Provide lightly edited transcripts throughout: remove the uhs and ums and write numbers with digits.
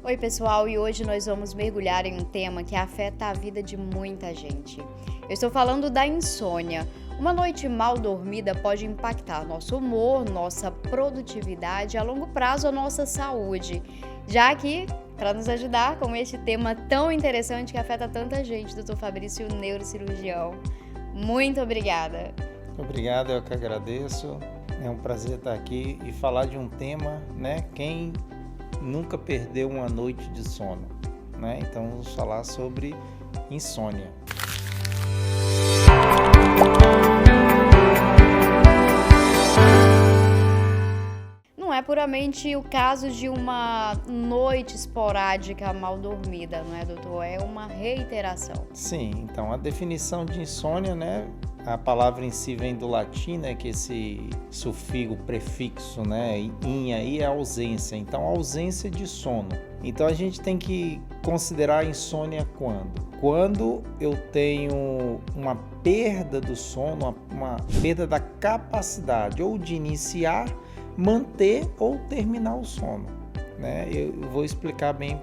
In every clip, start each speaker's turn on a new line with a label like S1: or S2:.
S1: Oi, pessoal, e hoje nós vamos mergulhar em um tema que afeta a vida de muita gente. Eu estou falando da insônia. Uma noite mal dormida pode impactar nosso humor, nossa produtividade e a longo prazo a nossa saúde. Já que, para nos ajudar com este tema tão interessante que afeta tanta gente, Dr. Fabrício, neurocirurgião. Muito obrigada.
S2: Obrigado, eu que agradeço. É um prazer estar aqui e falar de um tema, né? Quem nunca perdeu uma noite de sono, né? Então vamos falar sobre insônia.
S1: Não é puramente o caso de uma noite esporádica mal dormida, não é, doutor? É uma reiteração.
S2: Sim, então a definição de insônia, né? A palavra em si vem do latim, né? Que esse sufixo, prefixo, né? In aí é ausência. Então, ausência de sono. Então, a gente tem que considerar a insônia quando? Quando eu tenho uma perda do sono, uma perda da capacidade ou de iniciar, manter ou terminar o sono, né? Eu vou explicar bem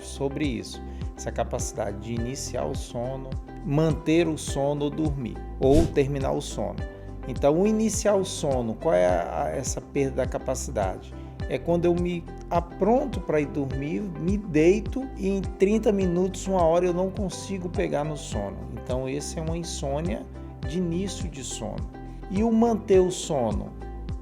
S2: sobre isso. Essa capacidade de iniciar o sono, manter o sono ou dormir, ou terminar o sono. Então, o iniciar o sono, qual é essa perda da capacidade? É quando eu me apronto para ir dormir, me deito e em 30 minutos, 1 hora eu não consigo pegar no sono. Então, esse é uma insônia de início de sono. E o manter o sono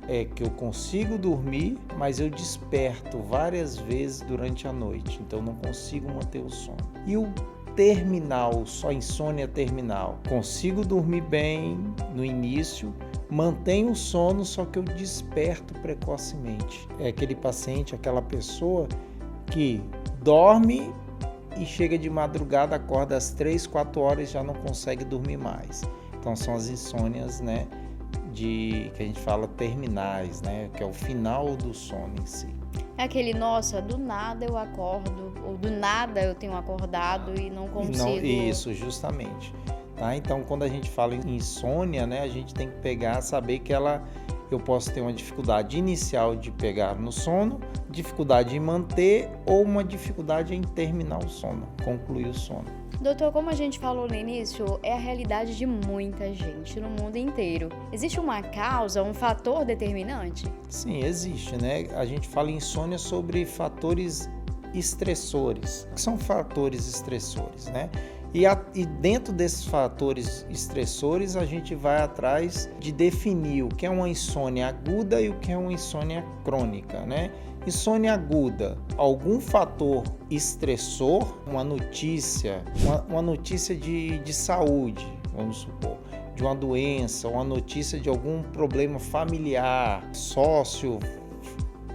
S2: é que eu consigo dormir, mas eu desperto várias vezes durante a noite, então não consigo manter o sono. E o terminal, só insônia terminal, consigo dormir bem no início, mantenho o sono, só que eu desperto precocemente. É aquele paciente, aquela pessoa que dorme e chega de madrugada, acorda às 3, 4 horas e já não consegue dormir mais. Então são as insônias, né? Que a gente fala terminais, né? Que é o final do sono em si.
S1: É aquele, nossa, do nada eu acordo, ou do nada eu tenho acordado e não consigo...
S2: Isso, justamente. Tá? Então, quando a gente fala em insônia, né? A gente tem que saber que eu posso ter uma dificuldade inicial de pegar no sono, dificuldade em manter ou uma dificuldade em terminar o sono, concluir o sono.
S1: Doutor, como a gente falou no início, é a realidade de muita gente no mundo inteiro. Existe uma causa, um fator determinante?
S2: Sim, existe, né? A gente fala em insônia sobre fatores estressores. O que são fatores estressores, né? E dentro desses fatores estressores, a gente vai atrás de definir o que é uma insônia aguda e o que é uma insônia crônica, né? Insônia aguda, algum fator estressor, uma notícia de saúde, vamos supor, de uma doença, uma notícia de algum problema familiar,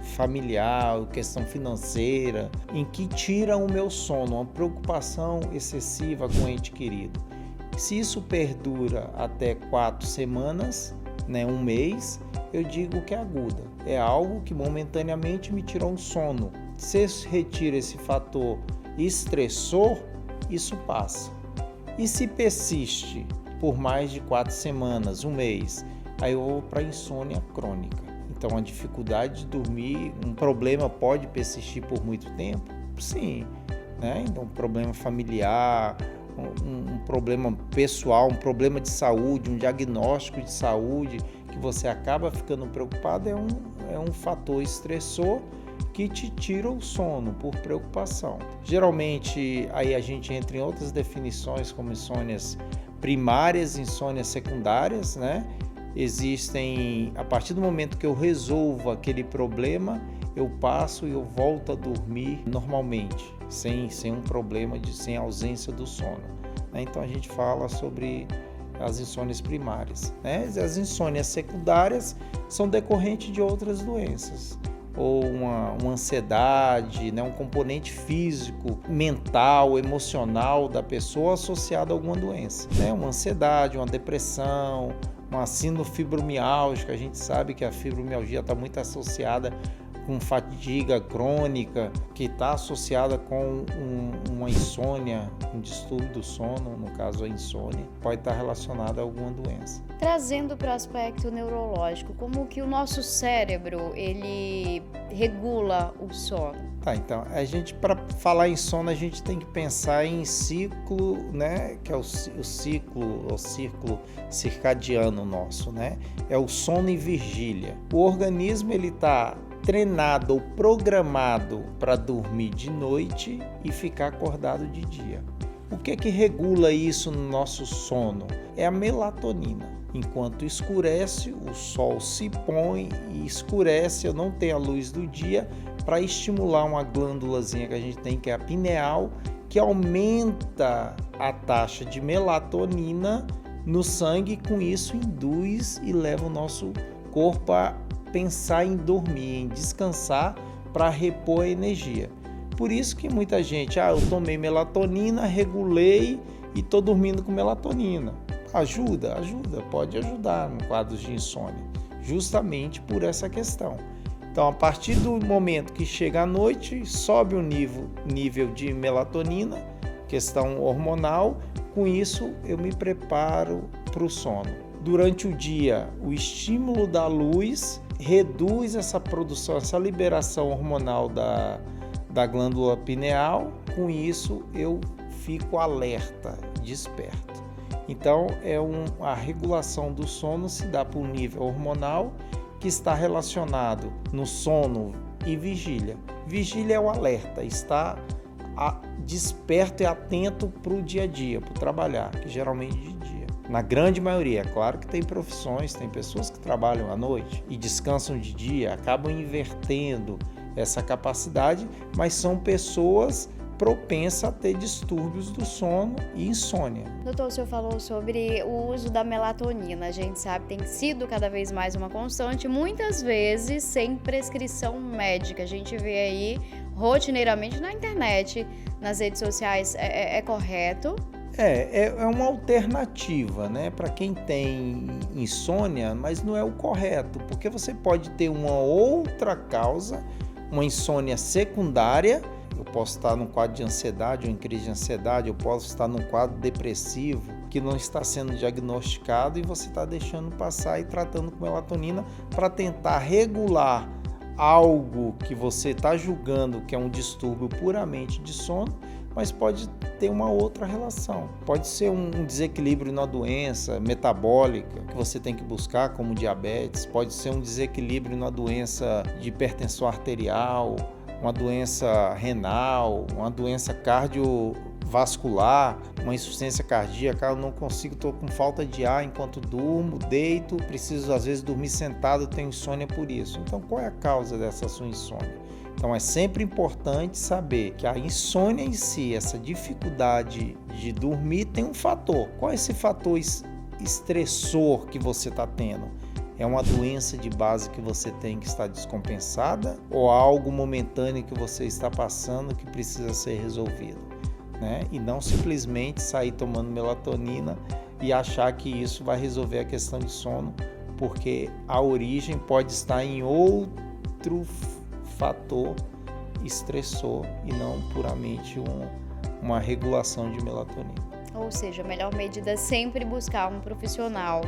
S2: familiar, questão financeira, em que tira o meu sono, uma preocupação excessiva com o ente querido. Se isso perdura até 4 semanas, né, 1 mês, eu digo que é aguda. É algo que momentaneamente me tirou o sono. Se retira esse fator estressor, isso passa. E se persiste por mais de 4 semanas, 1 mês, aí eu vou para a insônia crônica. Então, a dificuldade de dormir, um problema pode persistir por muito tempo? Sim, né? Então, um problema familiar, um problema pessoal, um problema de saúde, um diagnóstico de saúde que você acaba ficando preocupado é um fator estressor que te tira o sono por preocupação. Geralmente, aí a gente entra em outras definições como insônias primárias, insônias secundárias, né? Existem, a partir do momento que eu resolvo aquele problema, eu passo e eu volto a dormir normalmente, sem um problema, sem ausência do sono, né? Então a gente fala sobre as insônias primárias, né? As insônias secundárias são decorrentes de outras doenças, ou uma ansiedade, né? Um componente físico, mental, emocional da pessoa associado a alguma doença, né? Uma ansiedade, uma depressão, uma síndrome fibromialgia, a gente sabe que a fibromialgia está muito associada com fadiga crônica, que está associada com uma insônia, um distúrbio do sono, no caso a insônia, pode estar relacionada a alguma doença.
S1: Trazendo para o aspecto neurológico, como que o nosso cérebro, ele regula o sono?
S2: Tá, então, para falar em sono, a gente tem que pensar em ciclo, né, que é o ciclo circadiano nosso, né? É o sono e vigília. O organismo, ele está treinado ou programado para dormir de noite e ficar acordado de dia. O que é que regula isso no nosso sono? É a melatonina. Enquanto escurece, o sol se põe e escurece, eu não tenho a luz do dia, para estimular uma glândulazinha que a gente tem, que é a pineal, que aumenta a taxa de melatonina no sangue, e com isso induz e leva o nosso corpo a pensar em dormir, em descansar para repor a energia. Por isso que muita gente, eu tomei melatonina, regulei e estou dormindo com melatonina. Ajuda, pode ajudar no quadro de insônia, justamente por essa questão. Então, a partir do momento que chega à noite, sobe o nível de melatonina, questão hormonal, com isso eu me preparo para o sono. Durante o dia, o estímulo da luz reduz essa produção, essa liberação hormonal da glândula pineal, com isso eu fico alerta, desperto. Então, a regulação do sono se dá por nível hormonal, que está relacionado no sono e vigília. Vigília é o alerta, está desperto e atento para o dia a dia, para o trabalhar, que geralmente de dia. Na grande maioria, é claro que tem profissões, tem pessoas que trabalham à noite e descansam de dia, acabam invertendo essa capacidade, mas são pessoas propensas a ter distúrbios do sono e insônia.
S1: Doutor, o senhor falou sobre o uso da melatonina. A gente sabe que tem sido cada vez mais uma constante, muitas vezes sem prescrição médica. A gente vê aí rotineiramente na internet, nas redes sociais. É correto?
S2: É uma alternativa, né, para quem tem insônia, mas não é o correto, porque você pode ter uma outra causa, uma insônia secundária. Eu posso estar num quadro de ansiedade ou em crise de ansiedade, eu posso estar num quadro depressivo que não está sendo diagnosticado e você está deixando passar e tratando com melatonina para tentar regular algo que você está julgando que é um distúrbio puramente de sono, mas pode ter uma outra relação. Pode ser um desequilíbrio na doença metabólica que você tem que buscar, como diabetes, pode ser um desequilíbrio na doença de hipertensão arterial, uma doença renal, uma doença cardiovascular, uma insuficiência cardíaca, eu não consigo, estou com falta de ar enquanto durmo, deito, preciso às vezes dormir sentado, tenho insônia por isso. Então, qual é a causa dessa sua insônia? Então, é sempre importante saber que a insônia em si, essa dificuldade de dormir, tem um fator. Qual é esse fator estressor que você está tendo? É uma doença de base que você tem que está descompensada ou algo momentâneo que você está passando que precisa ser resolvido, né? E não simplesmente sair tomando melatonina e achar que isso vai resolver a questão de sono, porque a origem pode estar em outro fator estressor e não puramente uma regulação de melatonina.
S1: Ou seja, a melhor medida é sempre buscar um profissional.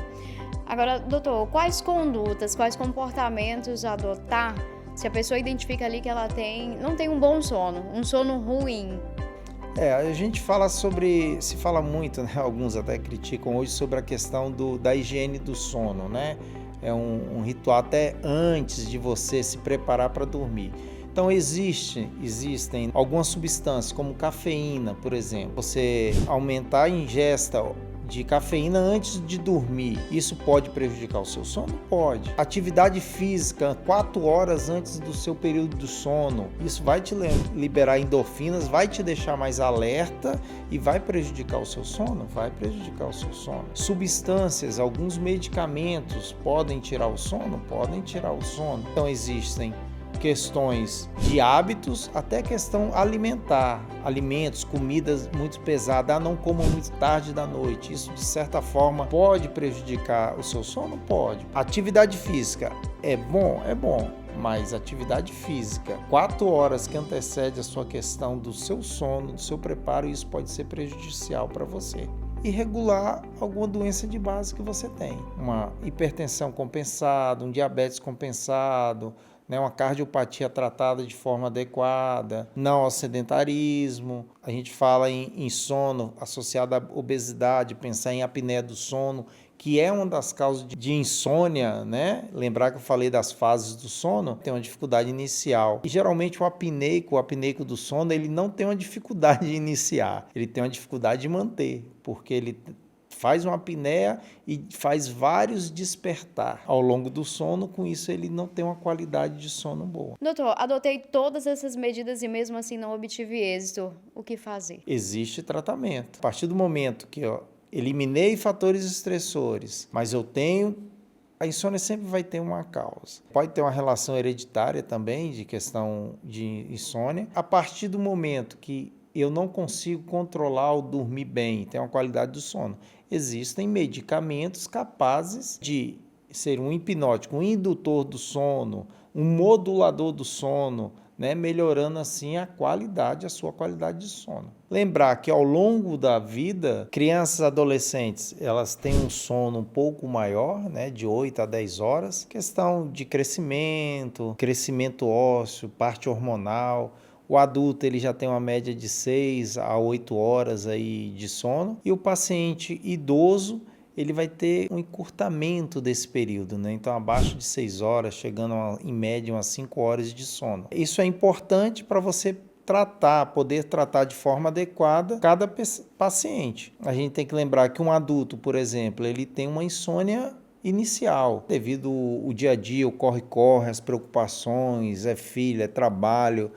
S1: Agora, doutor, quais condutas, quais comportamentos adotar se a pessoa identifica ali que ela não tem um bom sono, um sono ruim?
S2: A gente se fala muito, né? Alguns até criticam hoje sobre a questão da higiene do sono, né? É um ritual até antes de você se preparar para dormir. Então existem algumas substâncias, como cafeína, por exemplo. Você aumentar a ingesta de cafeína antes de dormir, isso pode prejudicar o seu sono? Pode. Atividade física 4 horas antes do seu período do sono, isso vai te liberar endorfinas, vai te deixar mais alerta e vai prejudicar o seu sono? Vai prejudicar o seu sono. Substâncias, alguns medicamentos podem tirar o sono? Podem tirar o sono. Então existem questões de hábitos, até questão alimentar, alimentos, comidas muito pesadas, não coma muito tarde da noite, isso de certa forma pode prejudicar o seu sono? Pode. Atividade física é bom? É bom. Mas atividade física, 4 horas que antecede a sua questão do seu sono, do seu preparo, isso pode ser prejudicial para você. E regular alguma doença de base que você tem. Uma hipertensão compensada, um diabetes compensado, né, uma cardiopatia tratada de forma adequada, não ao sedentarismo. A gente fala em sono associado à obesidade, pensar em apneia do sono, que é uma das causas de insônia, né? Lembrar que eu falei das fases do sono, tem uma dificuldade inicial. E geralmente o apneico do sono, ele não tem uma dificuldade de iniciar, ele tem uma dificuldade de manter, porque ele faz uma apneia e faz vários despertar ao longo do sono, com isso ele não tem uma qualidade de sono boa.
S1: Doutor, adotei todas essas medidas e mesmo assim não obtive êxito. O que fazer?
S2: Existe tratamento. A partir do momento que eu eliminei fatores estressores, mas a insônia sempre vai ter uma causa. Pode ter uma relação hereditária também, de questão de insônia. A partir do momento que eu não consigo controlar ou dormir bem, ter uma qualidade do sono, existem medicamentos capazes de ser um hipnótico, um indutor do sono, um modulador do sono, né, melhorando assim a sua qualidade de sono. Lembrar que ao longo da vida, crianças e adolescentes, elas têm um sono um pouco maior, né, de 8 a 10 horas, questão de crescimento ósseo, parte hormonal. O adulto ele já tem uma média de 6 a 8 horas aí de sono, e o paciente idoso ele vai ter um encurtamento desse período, né? Então abaixo de 6 horas, chegando em média umas 5 horas de sono. Isso é importante para você poder tratar de forma adequada cada paciente. A gente tem que lembrar que um adulto, por exemplo, ele tem uma insônia inicial, devido ao dia a dia, o corre-corre, as preocupações, é filho, é trabalho,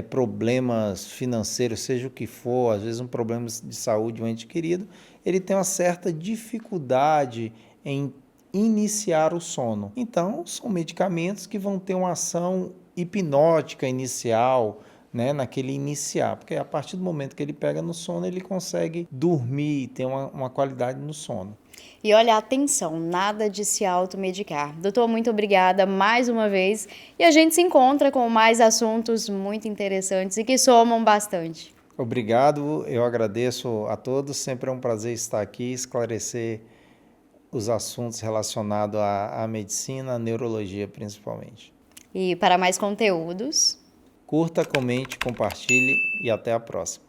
S2: problemas financeiros, seja o que for, às vezes um problema de saúde, um ente querido, ele tem uma certa dificuldade em iniciar o sono. Então, são medicamentos que vão ter uma ação hipnótica inicial, né, naquele iniciar, porque a partir do momento que ele pega no sono, ele consegue dormir, ter uma qualidade no sono.
S1: E olha, atenção, nada de se automedicar. Doutor, muito obrigada mais uma vez. E a gente se encontra com mais assuntos muito interessantes e que somam bastante.
S2: Obrigado, eu agradeço a todos. Sempre é um prazer estar aqui e esclarecer os assuntos relacionados à medicina, à neurologia principalmente.
S1: E para mais conteúdos,
S2: curta, comente, compartilhe e até a próxima.